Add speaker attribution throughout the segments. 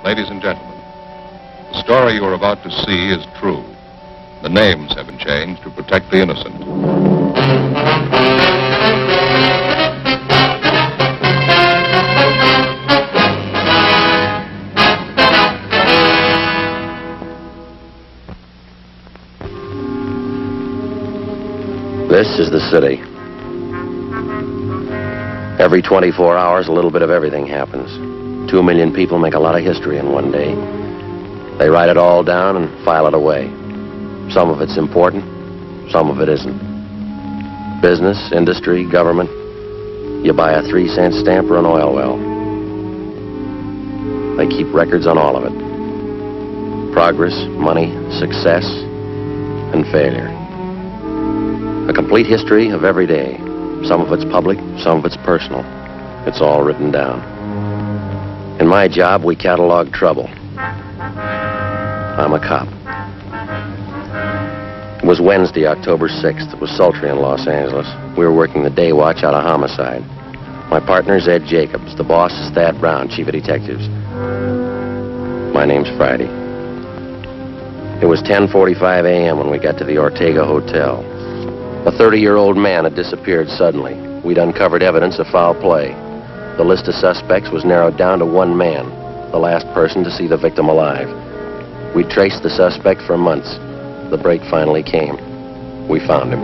Speaker 1: Ladies and gentlemen, the story you are about to see is true. The names have been changed to protect the innocent.
Speaker 2: This is the city. Every 24 hours, a little bit of everything happens. 2 million people make a lot of history in one day. They write it all down and file it away. Some of it's important, some of it isn't. Business, industry, government. You buy a 3-cent stamp or an oil well. They keep records on all of it. Progress, money, success, and failure. A complete history of every day. Some of it's public, some of it's personal. It's all written down. In my job, we catalog trouble. I'm a cop. It was Wednesday, October 6th. It was sultry in Los Angeles. We were working the day watch out of homicide. My partner's Ed Jacobs. The boss is Thad Brown, chief of detectives. My name's Friday. It was 10:45 a.m. when we got to the Ortega Hotel. A 30-year-old man had disappeared suddenly. We'd uncovered evidence of foul play. The list of suspects was narrowed down to one man, the last person to see the victim alive. We traced the suspect for months. The break finally came. We found him.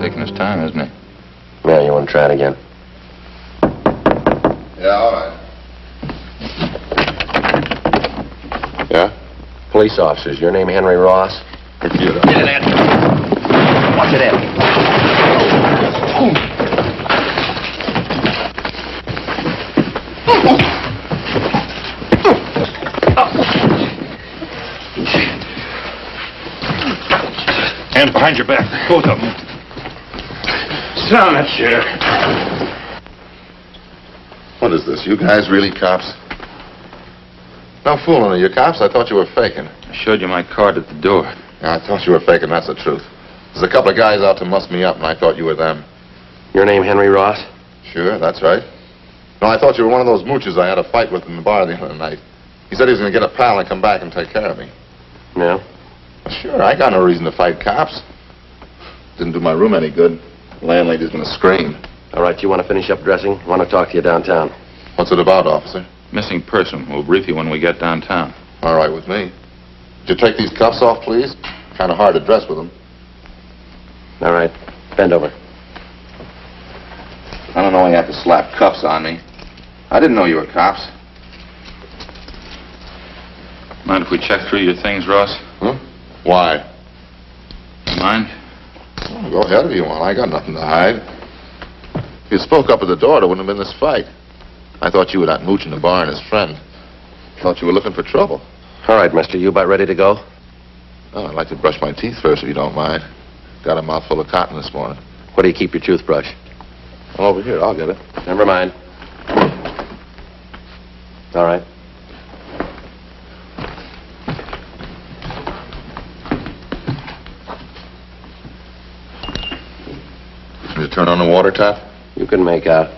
Speaker 1: Taking his time, isn't he?
Speaker 2: Yeah, you want to try it again?
Speaker 1: Yeah, all right.
Speaker 2: Yeah? Police officers. Your name Henry Ross?
Speaker 1: Computer.
Speaker 2: Get in, Ed. Watch it, Ed.
Speaker 1: Hands behind your back, both of them. Sit on that chair.
Speaker 3: What is this? You guys really cops? No fooling. Are you cops? I thought you were faking.
Speaker 1: I showed you my card at the door.
Speaker 3: Yeah, I thought you were faking. That's the truth. There's a couple of guys out to muss me up, and I thought you were them.
Speaker 2: Your name Henry Ross?
Speaker 3: Sure, that's right. No, I thought you were one of those mooches I had a fight with in the bar the other night. He said he was going to get a pal and come back and take care of me.
Speaker 2: Yeah?
Speaker 3: Well, sure, I got no reason to fight cops. Didn't do my room any good. The landlady's going to scream.
Speaker 2: All right, you want to finish up dressing? I want to talk to you downtown.
Speaker 3: What's it about, officer?
Speaker 1: Missing person. We'll brief you when we get downtown.
Speaker 3: All right with me. Would you take these cuffs off, please? Kind of hard to dress with them.
Speaker 2: All right. Bend over.
Speaker 3: I don't know you have to slap cuffs on me. I didn't know you were cops.
Speaker 1: Mind if we check through your things, Ross?
Speaker 3: Huh? Why?
Speaker 1: Mind?
Speaker 3: Well, go ahead if you want. I got nothing to hide. If you spoke up at the door, there wouldn't have been this fight. I thought you were that mooch in the bar and his friend. Thought you were looking for trouble.
Speaker 2: All right, mister. You about ready to go?
Speaker 3: Oh, I'd like to brush my teeth first, if you don't mind. Got a mouthful of cotton this morning.
Speaker 2: Where do you keep your toothbrush?
Speaker 3: Over here, I'll get it.
Speaker 2: Never mind. All right.
Speaker 3: Did you turn on the water tap?
Speaker 2: You can make out.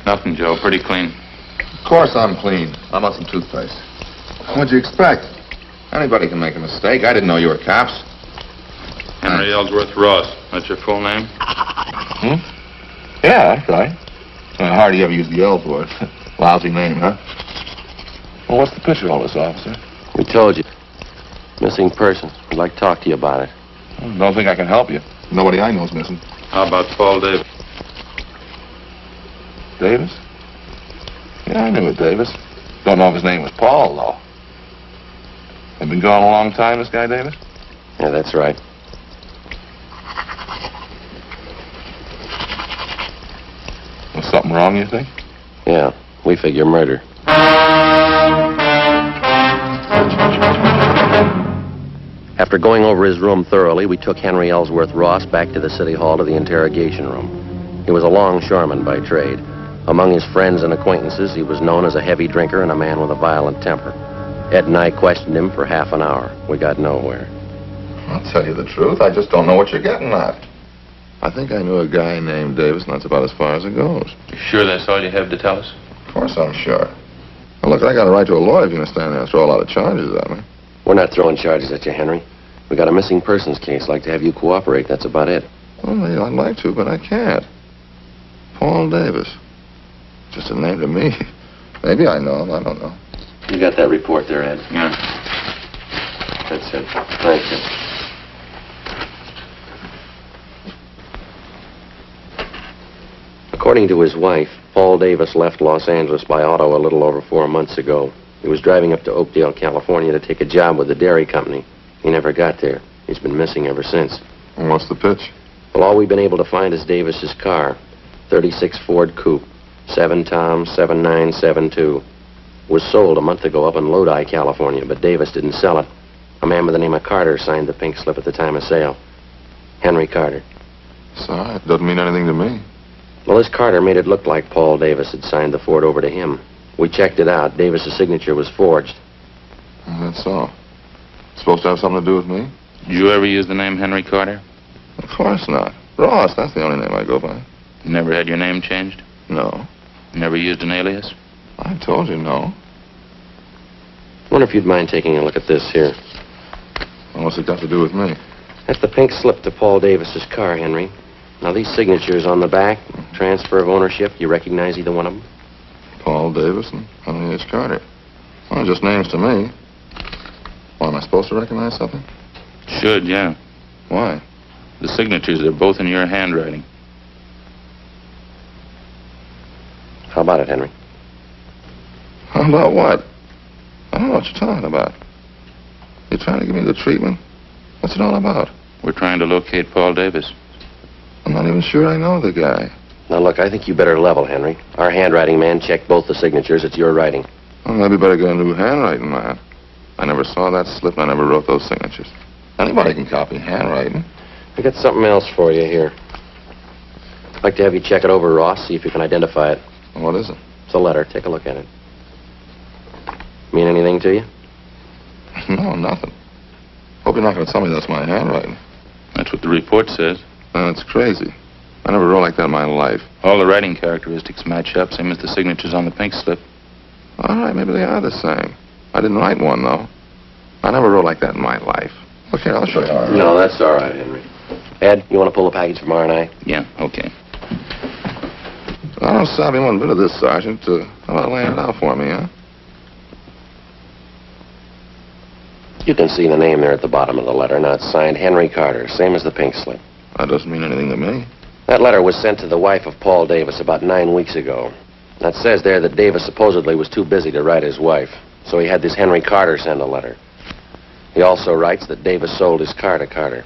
Speaker 1: Nothing, Joe. Pretty clean.
Speaker 3: Of course I'm clean. I'm on some toothpaste. What'd you expect? Anybody can make a mistake. I didn't know you were cops.
Speaker 1: Henry Ellsworth Ross. That's your full name?
Speaker 3: Hmm? Yeah, that's right. I hardly ever use the L for it. Lousy name, huh? Well, what's the picture of all this, officer?
Speaker 2: We told you. Missing person. We'd like to talk to you about it.
Speaker 3: Don't think I can help you. Nobody I know's missing.
Speaker 1: How about Paul Davis?
Speaker 3: Davis? Yeah, I knew it, Davis. Don't know if his name was Paul, though. Have been gone a long time, this guy, Davis?
Speaker 2: Yeah, that's right.
Speaker 3: Was something wrong, you think?
Speaker 2: Yeah, we figure murder. After going over his room thoroughly, we took Henry Ellsworth Ross back to the city hall to the interrogation room. He was a longshoreman by trade. Among his friends and acquaintances, he was known as a heavy drinker and a man with a violent temper. Ed and I questioned him for half an hour. We got nowhere.
Speaker 3: I'll tell you the truth. I just don't know what you're getting at. I think I knew a guy named Davis, and that's about as far as it goes.
Speaker 4: You sure that's all you have to tell us?
Speaker 3: Of course I'm sure. Now, look, I got a right to a lawyer if you're going to stand there and throw a lot of charges at me.
Speaker 2: We're not throwing charges at you, Henry. We got a missing persons case. Like to have you cooperate. That's about it.
Speaker 3: Well, I'd like to, but I can't. Paul Davis. Just a name to me. Maybe I know him. I don't know.
Speaker 2: You got that report there, Ed?
Speaker 4: Yeah.
Speaker 2: That's it. Thank you. According to his wife, Paul Davis left Los Angeles by auto a little over 4 months ago. He was driving up to Oakdale, California to take a job with the dairy company. He never got there. He's been missing ever since.
Speaker 3: And what's the pitch?
Speaker 2: Well, all we've been able to find is Davis's car. 36 Ford Coupe. 7 Tom 7972. Was sold a month ago up in Lodi, California, but Davis didn't sell it. A man by the name of Carter signed the pink slip at the time of sale. Henry Carter.
Speaker 3: Sorry, it doesn't mean anything to me.
Speaker 2: Well, this Carter made it look like Paul Davis had signed the Ford over to him. We checked it out. Davis's signature was forged.
Speaker 3: That's all. Supposed to have something to do with me?
Speaker 4: Did you ever use the name Henry Carter?
Speaker 3: Of course not. Ross, that's the only name I go by.
Speaker 4: You never had your name changed?
Speaker 3: No.
Speaker 4: You never used an alias?
Speaker 3: I told you no.
Speaker 2: Wonder if you'd mind taking a look at this here.
Speaker 3: What's it got to do with me?
Speaker 2: That's the pink slip to Paul Davis's car, Henry. Now, these signatures on the back, transfer of ownership, you recognize either one of them?
Speaker 3: Paul Davis and Henry H. Carter. Well, just names to me. Why, am I supposed to recognize something?
Speaker 4: Should, yeah.
Speaker 3: Why?
Speaker 4: The signatures are both in your handwriting.
Speaker 2: How about it, Henry?
Speaker 3: How about what? I don't know what you're talking about. You trying to give me the treatment? What's it all about?
Speaker 4: We're trying to locate Paul Davis.
Speaker 3: I'm not even sure I know the guy.
Speaker 2: Now, look, I think you better level, Henry. Our handwriting man checked both the signatures. It's your writing.
Speaker 3: Well, maybe better get a new handwriting, man. I never saw that slip and I never wrote those signatures. Anybody can copy handwriting.
Speaker 2: I got something else for you here. I'd like to have you check it over, Ross, see if you can identify it.
Speaker 3: What is it?
Speaker 2: It's a letter. Take a look at it. Mean anything to you?
Speaker 3: No, nothing. Hope you're not going to tell me that's my handwriting.
Speaker 4: That's what the report says.
Speaker 3: That's crazy. I never wrote like that in my life.
Speaker 4: All the writing characteristics match up, same as the signatures on the pink slip.
Speaker 3: All right, maybe they are the same. I didn't write one, though. I never wrote like that in my life. Okay, I'll show you.
Speaker 2: No, that's all right, Henry. Ed, you want to pull a package from R&I?
Speaker 4: Yeah, okay.
Speaker 3: I don't savvy one bit of this, Sergeant. How about laying it out for me, huh?
Speaker 2: You can see the name there at the bottom of the letter. Now, it's signed Henry Carter, same as the pink slip.
Speaker 3: That doesn't mean anything to me.
Speaker 2: That letter was sent to the wife of Paul Davis about 9 weeks ago. That says there that Davis supposedly was too busy to write his wife, so he had this Henry Carter send a letter. He also writes that Davis sold his car to Carter.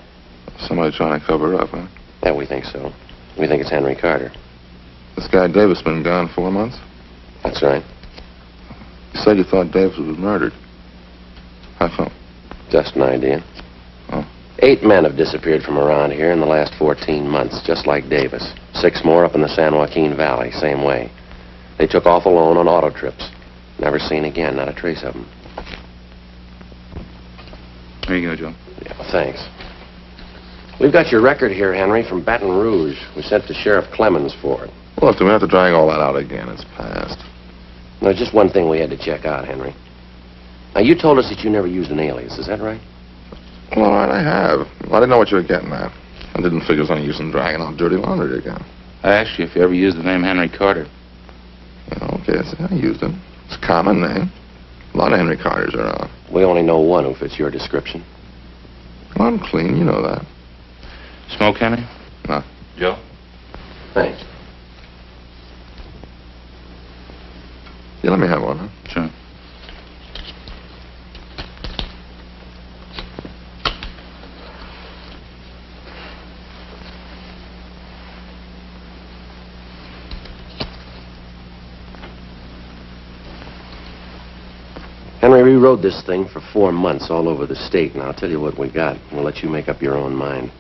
Speaker 3: Somebody trying to cover up, huh?
Speaker 2: Yeah, we think so. We think it's Henry Carter.
Speaker 3: This guy Davis been gone 4 months?
Speaker 2: That's right.
Speaker 3: You said you thought Davis was murdered. How come?
Speaker 2: Just an idea.
Speaker 3: Oh.
Speaker 2: 8 men have disappeared from around here in the last 14 months, just like Davis. 6 more up in the San Joaquin Valley, same way. They took off alone on auto trips. Never seen again, not a trace of them.
Speaker 4: Here you go, Joe.
Speaker 2: Yeah, thanks. We've got your record here, Henry, from Baton Rouge. We sent to Sheriff Clemens for it.
Speaker 3: Look, do we have to drag all that out again? It's past.
Speaker 2: There's just one thing we had to check out, Henry. Now, you told us that you never used an alias, is that right?
Speaker 3: Well, all right, I have. I didn't know what you were getting at. I didn't figure it was any use in dragging out dirty laundry again.
Speaker 4: I asked you if you ever used the name Henry Carter.
Speaker 3: Yeah, okay, I used it. It's a common name. A lot of Henry Carters around.
Speaker 2: We only know one who fits your description.
Speaker 3: Well, I'm clean, you know that.
Speaker 4: Smoke, Henry?
Speaker 3: No.
Speaker 4: Joe?
Speaker 2: Thanks.
Speaker 3: Yeah, let me have one, huh?
Speaker 4: Sure.
Speaker 2: Henry, we rode this thing for 4 months all over the state, and I'll tell you what we got. We'll let you make up your own mind.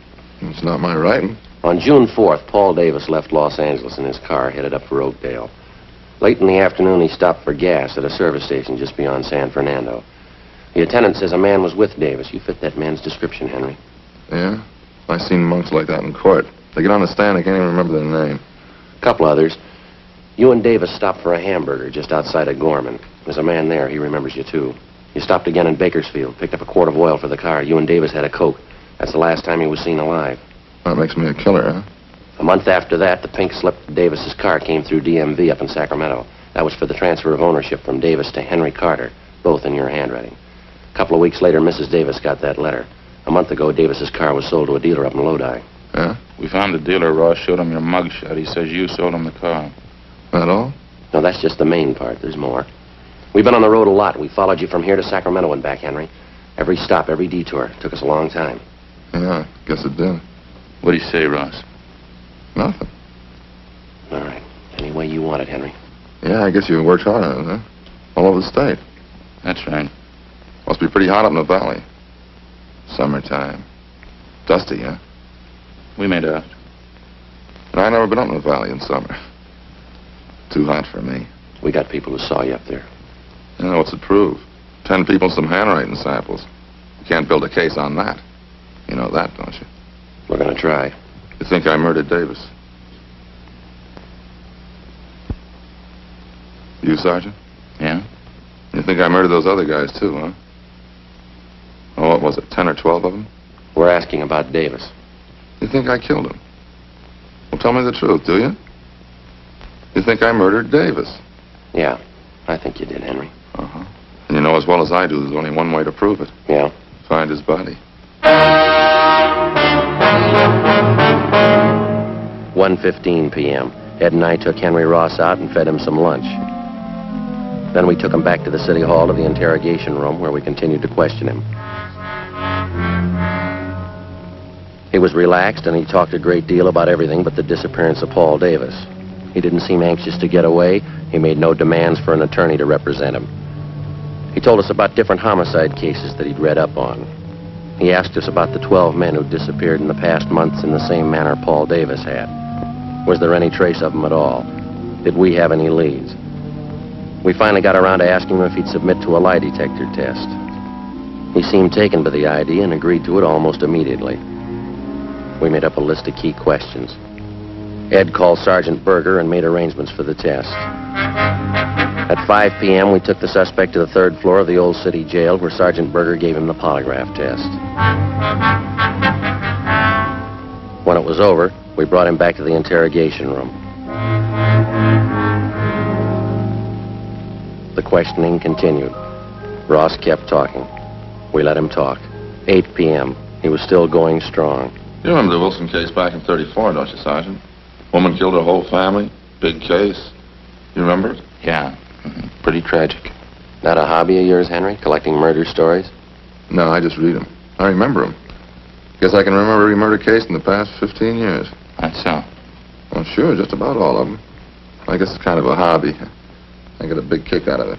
Speaker 3: It's not my writing.
Speaker 2: On June 4th, Paul Davis left Los Angeles in his car, headed up for Oakdale. Late in the afternoon, he stopped for gas at a service station just beyond San Fernando. The attendant says a man was with Davis. You fit that man's description, Henry.
Speaker 3: Yeah? I seen monks like that in court. They get on the stand, they can't even remember their name.
Speaker 2: Couple others. You and Davis stopped for a hamburger just outside of Gorman. There's a man there. He remembers you, too. You stopped again in Bakersfield, picked up a quart of oil for the car. You and Davis had a Coke. That's the last time he was seen alive.
Speaker 3: That makes me a killer, huh?
Speaker 2: A month after that, the pink slip of Davis's car came through DMV up in Sacramento. That was for the transfer of ownership from Davis to Henry Carter, both in your handwriting. A couple of weeks later, Mrs. Davis got that letter. A month ago, Davis's car was sold to a dealer up in Lodi.
Speaker 3: Yeah?
Speaker 4: We found the dealer. Ross showed him your mugshot. He says you sold him the car.
Speaker 3: That all?
Speaker 2: No, that's just the main part. There's more. We've been on the road a lot. We followed you from here to Sacramento and back, Henry. Every stop, every detour. Took us a long time.
Speaker 3: Yeah, guess it did.
Speaker 4: What do you say, Ross?
Speaker 3: Nothing.
Speaker 2: All right. Any way you want it, Henry.
Speaker 3: Yeah, I guess you worked hard on it, huh? All over the state.
Speaker 4: That's right.
Speaker 3: Must be pretty hot up in the valley. Summertime. Dusty, huh?
Speaker 4: We made out.
Speaker 3: And I never been up in the valley in summer. Too hot for me.
Speaker 2: We got people who saw you up there.
Speaker 3: You know, what's it prove? 10 people and some handwriting samples. You can't build a case on that. You know that, don't you?
Speaker 2: We're gonna try.
Speaker 3: You think I murdered Davis? You, Sergeant?
Speaker 4: Yeah?
Speaker 3: You think I murdered those other guys, too, huh? Oh, what was it, 10 or 12 of them?
Speaker 2: We're asking about Davis.
Speaker 3: You think I killed him? Well, tell me the truth, do you? You think I murdered Davis?
Speaker 2: Yeah, I think you did, Henry.
Speaker 3: Uh-huh. And you know as well as I do there's only one way to prove it.
Speaker 2: Yeah?
Speaker 3: Find his body.
Speaker 2: 1:15 p.m. Ed and I took Henry Ross out and fed him some lunch. Then we took him back to the city hall to the interrogation room where we continued to question him. He was relaxed and he talked a great deal about everything but the disappearance of Paul Davis. He didn't seem anxious to get away. He made no demands for an attorney to represent him. He told us about different homicide cases that he'd read up on. He asked us about the 12 men who disappeared in the past months in the same manner Paul Davis had. Was there any trace of them at all? Did we have any leads? We finally got around to asking him if he'd submit to a lie detector test. He seemed taken by the idea and agreed to it almost immediately. We made up a list of key questions. Ed called Sergeant Berger and made arrangements for the test. At 5 p.m., we took the suspect to the 3rd floor of the old city jail where Sergeant Berger gave him the polygraph test. When it was over, we brought him back to the interrogation room. The questioning continued. Ross kept talking. We let him talk. 8 p.m. He was still going strong.
Speaker 3: You remember the Wilson case back in 34, don't you, Sergeant? Woman killed her whole family. Big case. You remember it?
Speaker 4: Yeah. Pretty tragic.
Speaker 2: That a hobby of yours, Henry? Collecting murder stories?
Speaker 3: No, I just read them. I remember them. Guess I can remember every murder case in the past 15 years.
Speaker 4: That's so.
Speaker 3: Well, sure, just about all of them. I guess it's kind of a hobby. I get a big kick out of it.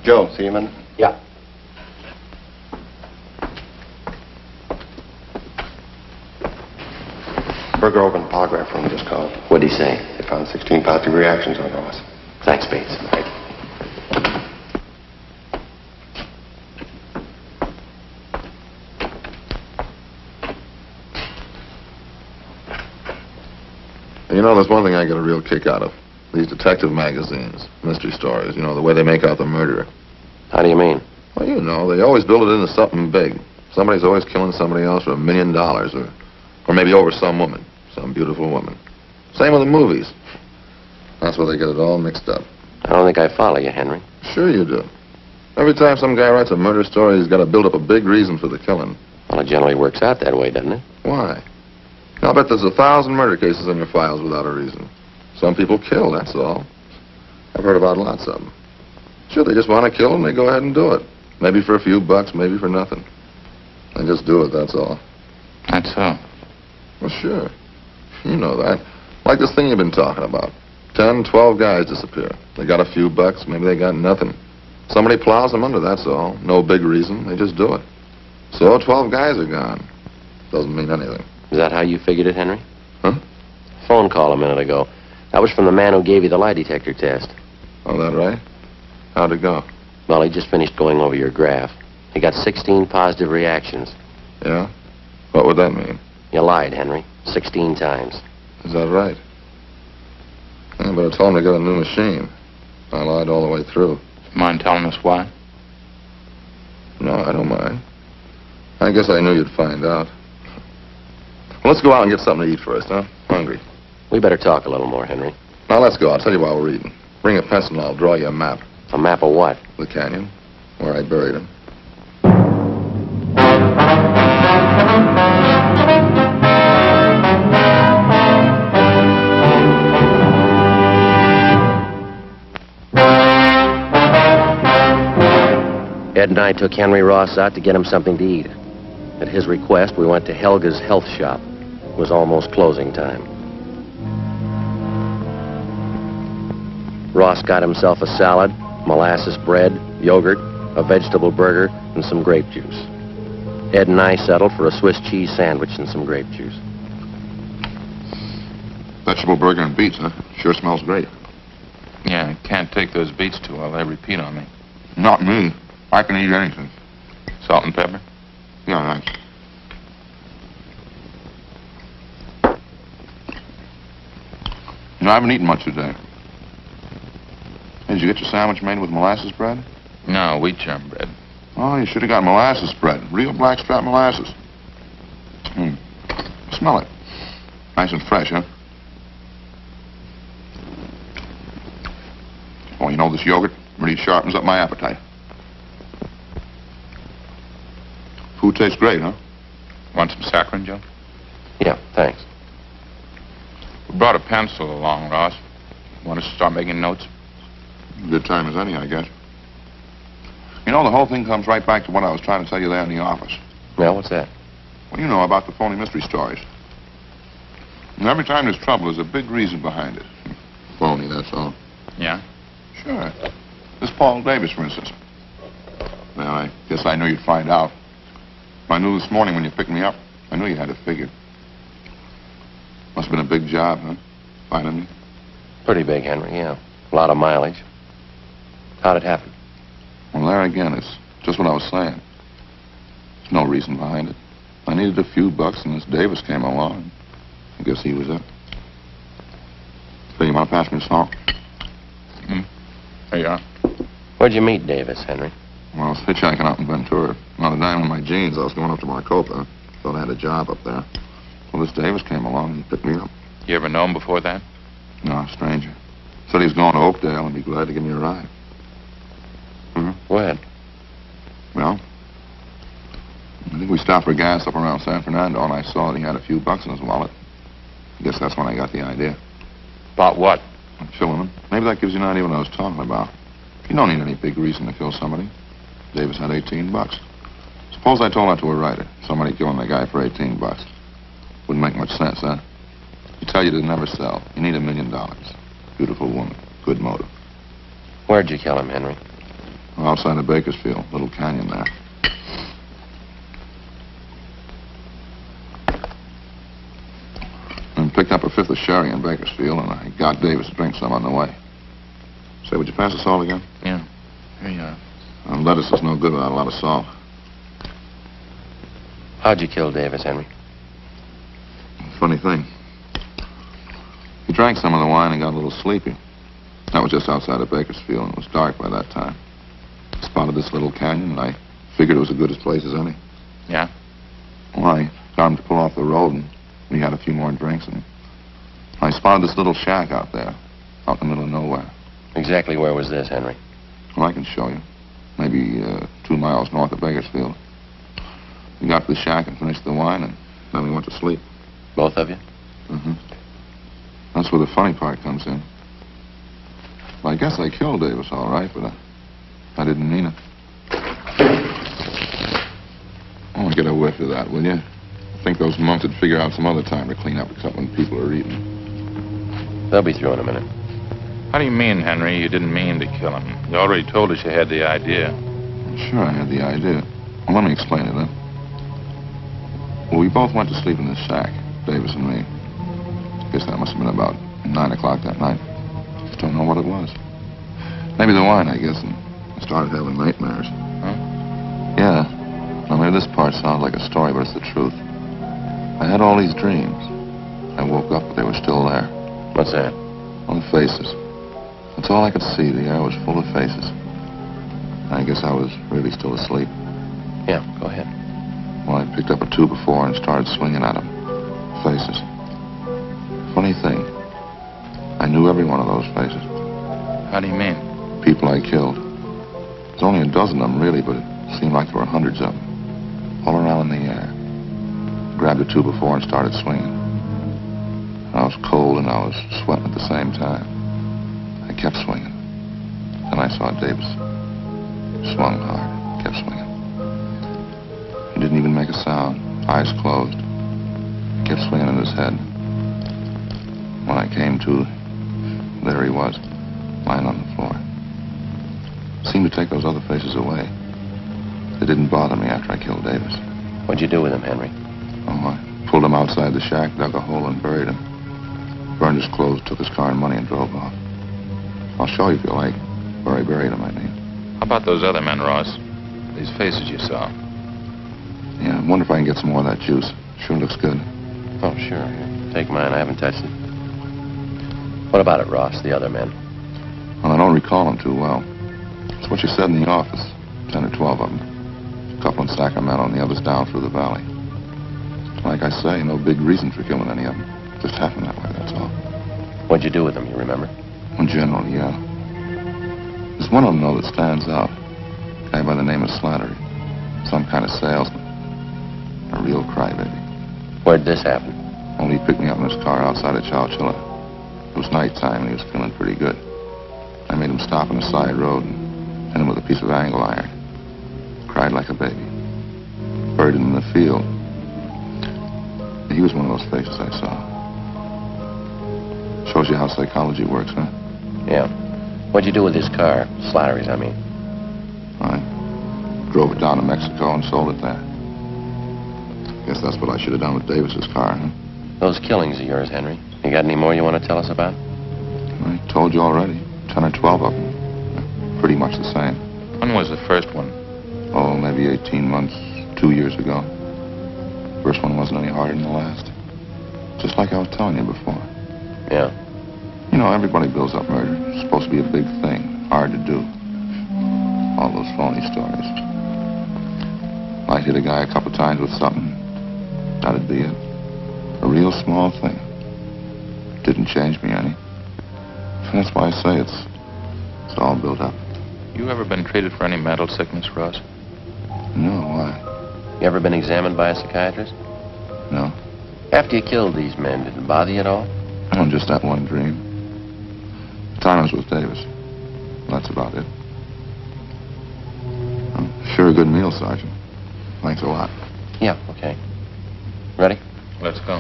Speaker 5: Joe, see you, man?
Speaker 2: Yeah.
Speaker 5: Berger opened the polygraph room, just called.
Speaker 2: What'd he say?
Speaker 5: They found 16 positive reactions on Ross.
Speaker 2: Thanks, Bates.
Speaker 3: You know, there's one thing I get a real kick out of. These detective magazines, mystery stories, you know, the way they make out the murderer.
Speaker 2: How do you mean?
Speaker 3: Well, you know, they always build it into something big. Somebody's always killing somebody else for $1 million or maybe over some woman, some beautiful woman. Same with the movies. That's where they get it all mixed up.
Speaker 2: I don't think I follow you, Henry.
Speaker 3: Sure you do. Every time some guy writes a murder story, he's got to build up a big reason for the killing.
Speaker 2: Well, it generally works out that way, doesn't it?
Speaker 3: Why? I'll bet there's 1,000 murder cases in your files without a reason. Some people kill, that's all. I've heard about lots of them. Sure, they just want to kill and they go ahead and do it. Maybe for a few bucks, maybe for nothing. They just do it, that's all.
Speaker 4: That's so.
Speaker 3: Well, sure. You know that. Like this thing you've been talking about. 10, 12 guys disappear. They got a few bucks, maybe they got nothing. Somebody plows them under, that's all. No big reason, they just do it. So 12 guys are gone. Doesn't mean anything.
Speaker 2: Is that how you figured it, Henry?
Speaker 3: Huh?
Speaker 2: Phone call a minute ago. That was from the man who gave you the lie detector test.
Speaker 3: Oh, that right? How'd it go?
Speaker 2: Well, he just finished going over your graph. You got 16 positive reactions.
Speaker 3: Yeah? What would that mean?
Speaker 2: You lied, Henry. 16 times.
Speaker 3: Is that right? Yeah, but I told him to get a new machine. I lied all the way through.
Speaker 4: Mind telling us why?
Speaker 3: No, I don't mind. I guess I knew you'd find out. Well, let's go out and get something to eat first, huh? Hungry.
Speaker 2: We better talk a little more, Henry.
Speaker 3: Now, let's go. I'll tell you while we're eating. Bring a pencil and I'll draw you a map.
Speaker 2: A map of what?
Speaker 3: The canyon, where I buried him.
Speaker 2: Ed and I took Henry Ross out to get him something to eat. At his request, we went to Helga's health shop. It was almost closing time. Ross got himself a salad, molasses bread, yogurt, a vegetable burger, and some grape juice. Ed and I settled for a Swiss cheese sandwich and some grape juice.
Speaker 3: Vegetable burger and beets, huh? Sure smells great.
Speaker 4: Yeah, I can't take those beets too well. They repeat on me.
Speaker 3: Not me. I can eat anything.
Speaker 4: Salt and pepper?
Speaker 3: Yeah, thanks. You know, I haven't eaten much today. Hey, did you get your sandwich made with molasses bread?
Speaker 4: No, wheat germ bread.
Speaker 3: Oh, you should have got molasses bread. Real blackstrap molasses. Smell it. Nice and fresh, huh? Oh, you know, this yogurt really sharpens up my appetite. Food tastes great, huh?
Speaker 4: Want some saccharin, Joe?
Speaker 2: Yeah, thanks.
Speaker 4: We brought a pencil along, Ross. Want us to start making notes?
Speaker 3: Good time as any, I guess. You know, the whole thing comes right back to what I was trying to tell you there in the office.
Speaker 2: Well, what's that?
Speaker 3: Well, you know about the phony mystery stories. And every time there's trouble, there's a big reason behind it. Phony, that's all.
Speaker 4: Yeah?
Speaker 3: Sure. This Paul Davis, for instance. Well, I guess I knew you'd find out. I knew this morning when you picked me up. I knew you had it figured. Must have been a big job, huh? Finding me.
Speaker 2: Pretty big, Henry, yeah. A lot of mileage. How'd it happen?
Speaker 3: Well, there again, it's just what I was saying. There's no reason behind it. I needed a few bucks, and this Davis came along. I guess he was it. Hey, you want to pass me the salt?
Speaker 4: There you are.
Speaker 2: Where'd you meet Davis, Henry?
Speaker 3: Well, I was hitchhiking out in Ventura. Not a dime in my jeans. I was going up to Maricopa. Thought I had a job up there. Well, this Davis came along and he picked me up.
Speaker 4: You ever know him before that?
Speaker 3: No, a stranger. Said he was going to Oakdale and be glad to give me a ride.
Speaker 2: When?
Speaker 3: Well, I think we stopped for gas up around San Fernando, and I saw that he had a few bucks in his wallet. I guess that's when I got the idea.
Speaker 4: About what?
Speaker 3: I'm killing him. Maybe that gives you an idea what I was talking about. You don't need any big reason to kill somebody. Davis had 18 bucks. Suppose I told that to a writer. Somebody killing the guy for 18 bucks. Wouldn't make much sense, huh? You tell you to never sell. You need $1 million. Beautiful woman. Good motive.
Speaker 2: Where'd you kill him, Henry?
Speaker 3: Outside of Bakersfield. Little canyon there. And picked up a fifth of sherry in Bakersfield, and I got Davis to drink some on the way. Say, would you pass the salt again?
Speaker 4: Yeah. Here you are.
Speaker 3: Lettuce is no good without a lot of salt.
Speaker 2: How'd you kill Davis, Henry?
Speaker 3: Funny thing. He drank some of the wine and got a little sleepy. That was just outside of Bakersfield, and it was dark by that time. I spotted this little canyon, and I figured it was as good a place as any.
Speaker 4: Yeah?
Speaker 3: Well, I got him to pull off the road, and we had a few more drinks, and I spotted this little shack out there, out in the middle of nowhere.
Speaker 2: Exactly where was this, Henry?
Speaker 3: Well, I can show you. Maybe 2 miles north of Bakersfield. We got to the shack and finished the wine, and then we went to sleep.
Speaker 2: Both of you?
Speaker 3: That's where the funny part comes in. Well, I guess I killed Davis, all right, but I didn't mean it. Oh, get a whiff of that, will you? I think those monks would figure out some other time to clean up except when people are eating.
Speaker 2: They'll be through in a minute.
Speaker 4: How do you mean, Henry, you didn't mean to kill him? You already told us you had the idea.
Speaker 3: Sure, I had the idea. Well, let me explain it, then. Well, we both went to sleep in this shack, Davis and me. Guess that must have been about 9 o'clock that night. Just don't know what it was. Maybe the wine, I guess, and I started having nightmares.
Speaker 4: Huh?
Speaker 3: Yeah. this part sounds like a story, but it's the truth. I had all these dreams. I woke up, but they were still there.
Speaker 2: What's that?
Speaker 3: On faces. That's all I could see. The air was full of faces. I guess I was really still asleep.
Speaker 2: Yeah, go ahead.
Speaker 3: Well, I picked up a 2x4 and started swinging at them. Faces. Funny thing, I knew every one of those faces.
Speaker 4: How do you mean?
Speaker 3: People I killed. There's only a dozen of them, really, but it seemed like there were hundreds of them. All around in the air. Grabbed a 2x4 and started swinging. I was cold and I was sweating at the same time. I kept swinging. Then I saw Davis. Swung hard. Kept swinging. He didn't even make a sound. Eyes closed. Kept swinging at his head. When I came to, there he was, lying on the floor. Seemed to take those other faces away. They didn't bother me after I killed Davis.
Speaker 2: What'd you do with him, Henry?
Speaker 3: Oh, I pulled him outside the shack, dug a hole and buried him. Burned his clothes, took his car and money and drove off. I'll show you if you like. Where I buried him, I mean.
Speaker 4: How about those other men, Ross? These faces you saw.
Speaker 3: Yeah, I wonder if I can get some more of that juice. Sure looks good.
Speaker 2: Oh, sure. Here, take mine. I haven't touched it. What about it, Ross, the other men?
Speaker 3: Well, I don't recall them too well. It's what you said in the office. 10 or 12 of them. A couple in Sacramento and the others down through the valley. Like I say, no big reason for killing any of them. Just happened that way, that's all.
Speaker 2: What'd you do with them, you remember?
Speaker 3: In general, yeah. There's one of them, though, that stands out. A guy by the name of Slattery. Some kind of salesman. A real crybaby.
Speaker 2: Where'd this happen?
Speaker 3: Only he picked me up in his car outside of Chowchilla. It was nighttime and he was feeling pretty good. I made him stop on the side road and hit him with a piece of angle iron. Cried like a baby. Buried him in the field. He was one of those faces I saw. Shows you how psychology works, huh?
Speaker 2: Yeah. What'd you do with his car? Slattery's, I mean.
Speaker 3: I drove it down to Mexico and sold it there. Guess that's what I should have done with Davis's car, huh?
Speaker 2: Those killings of yours, Henry. You got any more you want to tell us about?
Speaker 3: I told you already. 10 or 12 of them. They're pretty much the same.
Speaker 4: When was the first one?
Speaker 3: Oh, maybe 18 months, 2 years ago. First one wasn't any harder than the last. Just like I was telling you before.
Speaker 2: Yeah.
Speaker 3: You know, everybody builds up murder. It's supposed to be a big thing. Hard to do. All those phony stories. Might hit a guy a couple times with something. That'd be it. A real small thing. Didn't change me any. That's why I say it's all built up.
Speaker 4: You ever been treated for any mental sickness, Ross?
Speaker 3: No, why?
Speaker 2: You ever been examined by a psychiatrist?
Speaker 3: No.
Speaker 2: After you killed these men, did it bother you at all?
Speaker 3: Oh, just that one dream. The time I was with Davis. That's about it. Sure a good meal, Sergeant. Thanks a lot.
Speaker 2: Yeah, okay. Ready?
Speaker 4: Let's go.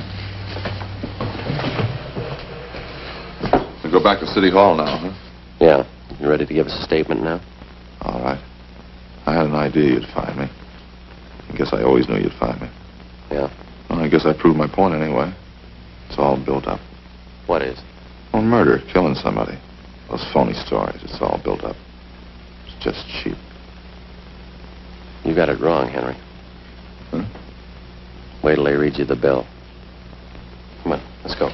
Speaker 3: We go back to City Hall now, huh?
Speaker 2: Yeah. You ready to give us a statement now?
Speaker 3: All right. I had an idea you'd find me. I guess I always knew you'd find me.
Speaker 2: Yeah.
Speaker 3: Well, I guess I proved my point anyway. It's all built up.
Speaker 2: What is?
Speaker 3: Well, murder, killing somebody. Those phony stories, it's all built up. It's just cheap.
Speaker 2: You got it wrong, Henry.
Speaker 3: Huh?
Speaker 2: Wait till they read you the bill. Come on, let's go.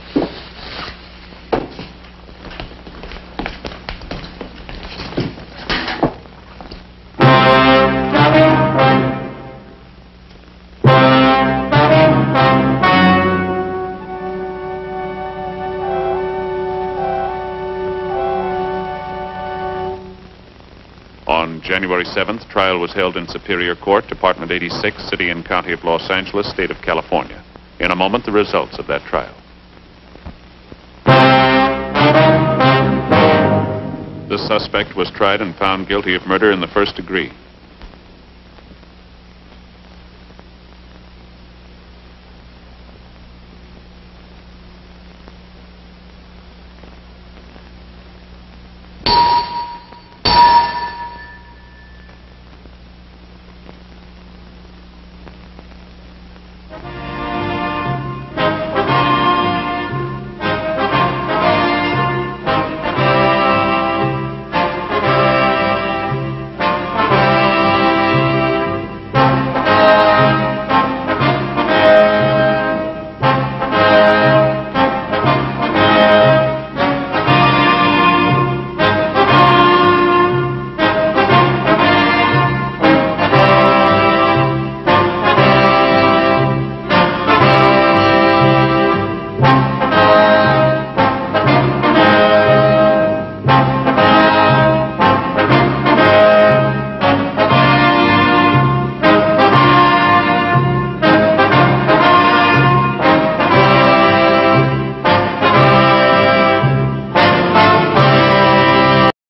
Speaker 6: On January 7th, trial was held in Superior Court, Department 86, City and County of Los Angeles, State of California. In a moment, the results of that trial. The suspect was tried and found guilty of murder in the first degree.